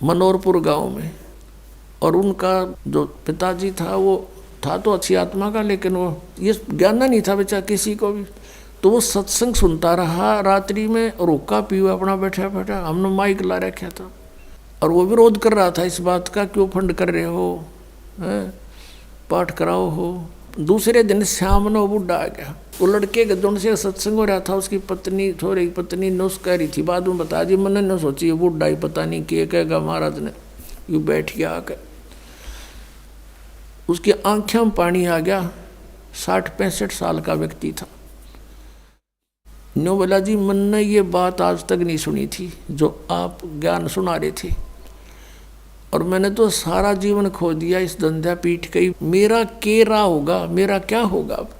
मनोरपुर गांव में। और उनका जो पिताजी था वो था तो अच्छी आत्मा का, लेकिन वो ये ज्ञान नहीं था बेचा किसी को भी। तो वो सत्संग सुनता रहा रात्रि में, और हुक्का पीवा अपना बैठा बैठा, हमने माइक ला रखा था। और वो विरोध कर रहा था इस बात का, क्यों फंड कर रहे हो, पाठ कराओ हो। दूसरे दिन शाम ने वो बुढ़ा आ गया। वो लड़के के दोनों से सत्संग हो रहा था, उसकी पत्नी थोड़ी पत्नी नुस कह रही थी, बाद में बता दी, मैंने न सोची ये बुढ़ा ही पता नहीं क्या कहेगा महाराज ने। यू बैठ गया आकर, उसकी आंखों में पानी आ गया। 60-65 साल का व्यक्ति था। नो बोला जी मैंने ये बात आज तक नहीं सुनी थी जो आप ज्ञान सुना रहे थे, और मैंने तो सारा जीवन खो दिया इस धंधा पीठ के, मेरा केरा होगा, मेरा क्या होगा अब।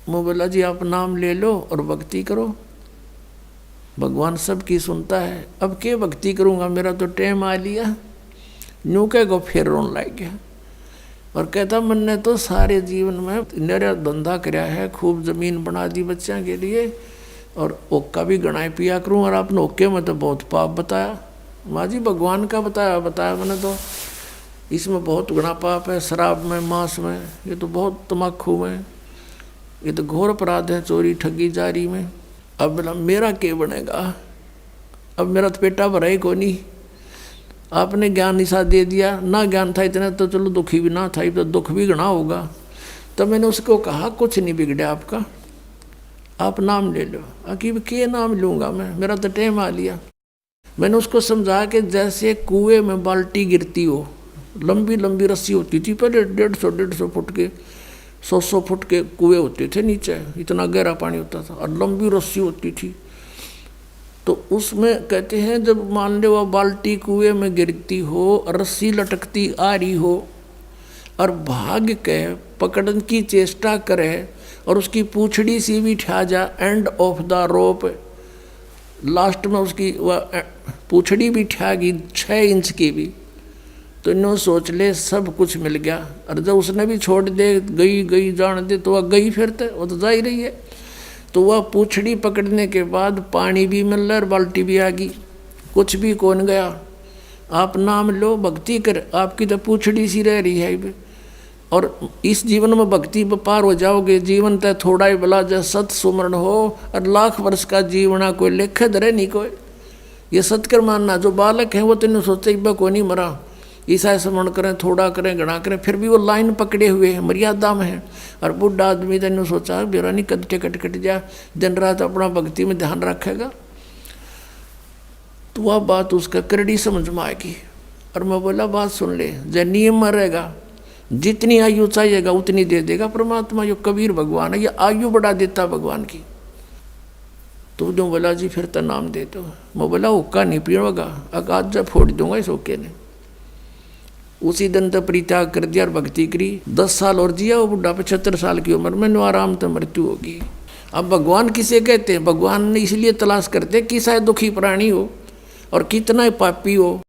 मैं बोला जी आप नाम ले लो और भक्ति करो, भगवान सबकी सुनता है। अब क्या भक्ति करूँगा, मेरा तो टाइम आ लिया। न्यू कह गो फिर रोन लग गया और कहता मैंने तो सारे जीवन में मेरा धंधा कराया है, खूब जमीन बना दी बच्चों के लिए, और ओक्का भी गणाए पिया करूँ, और आपने ओक्के में तो बहुत पाप बताया। माँ जी भगवान का बताया मैंने तो, इसमें बहुत गुना पाप है, शराब में, मांस में, ये तो बहुत तम्बाकू में, ये तो घोर अपराध है, चोरी ठगी जारी में। अब बोला मेरा क्या बनेगा, अब मेरा तो पेटा भरा ही को नहीं। आपने ज्ञान निशा दे दिया, ना ज्ञान था इतना तो चलो दुखी भी ना था, तो दुख भी घना होगा। तो मैंने उसको कहा कुछ नहीं बिगड़ा आपका, आप नाम ले लो। अकीब के नाम लूँगा मैं, मेरा तो टाइम आ लिया। मैंने उसको समझा कि जैसे कुएं में बाल्टी गिरती हो, लंबी लंबी रस्सी होती थी पहले, 150 फुट के, 100 फुट के कुएं होते थे नीचे, इतना गहरा पानी होता था, और लंबी रस्सी होती थी। तो उसमें कहते हैं जब मान लो वह बाल्टी कुएं में गिरती हो, रस्सी लटकती आ रही हो, और भाग के पकड़ने की चेष्टा करे, और उसकी पूंछड़ी सी भी ठा जा end of the rope, last में उसकी वह पूंछड़ी भी ठा गई 6 इंच की भी, तो इन्हों सोच ले सब कुछ मिल गया। और जब उसने भी छोड़ दे, गई जान दे, तो वह गई फिरते, वो तो जा ही रही है। तो वह पूंछड़ी पकड़ने के बाद पानी भी मिल रहा और बाल्टी भी आ गई, कुछ भी कौन गया। आप नाम लो, भक्ति कर, आपकी तो पूंछड़ी सी रह रही है। और इस जीवन में भक्ति पर पार हो जाओगे। जीवन तय थोड़ा ही भला, जब सत सुमरण हो, और लाख वर्ष का जीवना कोई लेख धरे नहीं कोई। ये सत्कर मानना, जो बालक है वो तो सोचते इब्बा को नहीं मरा, ईसा स्मरण करें, थोड़ा करें, घना करें, फिर भी वो लाइन पकड़े हुए हैं, मर्यादा में है। और बुढ़ा आदमी तो सोचा बेरा नहीं कद कट जा, दिन रात अपना भक्ति में ध्यान रखेगा, तो वह बात उसका करड़ी समझ में आएगी। और मैं बोला बात सुन ले, जब नियम में रहेगा, जितनी आयु चाहिएगा उतनी दे देगा परमात्मा। यो कबीर भगवान है, ये आयु बढ़ा देता भगवान की। तो जो बोला जी फिर तो नाम दे दो। मैं बोला हुक्का नहीं पीऊंगा, आज जब फोड़ दूंगा इस हुक्के ने। उसी दिन तो परित्याग कर दिया और भक्ति करी। 10 साल और जिया वो बुढ़ा, 75 साल की उम्र में, नो आराम तो मृत्यु होगी। अब भगवान किसे कहते हैं? भगवान ने इसलिए तलाश करते कि शायद दुखी प्राणी हो और कितना पापी हो,